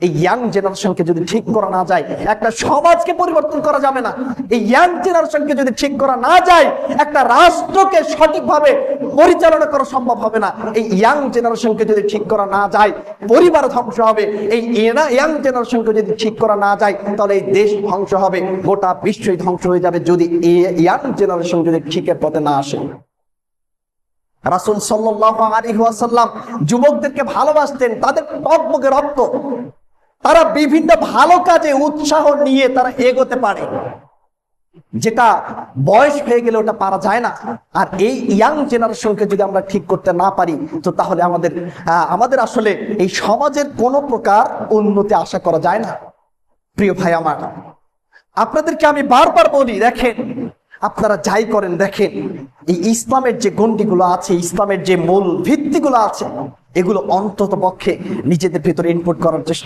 এই ইয়াং জেনারেশনকে যদি ঠিক করা না যায়, একটা সমাজকে পরিবর্তন করা যাবে না। এই ইয়াং জেনারেশনকে যদি ঠিক করা না যায়, একটা রাষ্ট্রকে সঠিকভাবে পরিচালনা করা সম্ভব হবে না। এই ইয়াং জেনারেশনকে যদি ঠিক করা না যায়, পরিবার ধ্বংস হবে। এই ইয়াং জেনারেশনকে যদি ঠিক করা না যায়, তাহলে এই দেশ ধ্বংস হবে, গোটা বিশ্বই ধ্বংস হয়ে যাবে যদি এই ইয়াং জেনারেশন যদি ঠিকের পথে না আসে। রাসূল সাল্লাল্লাহু আলাইহি ওয়াসাল্লাম যুবকদেরকে ভালোবাসতেন, তাদের টকবকে রক্ত, তারা বিভিন্ন ভালো কাজে উৎসাহ নিয়ে তারা এগোতে পারে, যেটা বয়স হয়ে গেলে ওটা পারা যায় না। আর এই ইয়াং জেনারেশনকে যদি আমরা ঠিক করতে না পারি, তো তাহলে আমাদের আসলে এই সমাজের কোনো প্রকার উন্নতি আশা করা যায় না। প্রিয় ভাই আমার, আপনাদেরকে আমি বারবার বলি, দেখেন আপনারা যাই করেন, দেখেন এই ইসলামের যে গণ্ডিগুলো আছে, ইসলামের যে মূল ভিত্তিগুলো আছে, এগুলো অন্তত পক্ষে নিজেদের ভেতরে ইনপুট করার চেষ্টা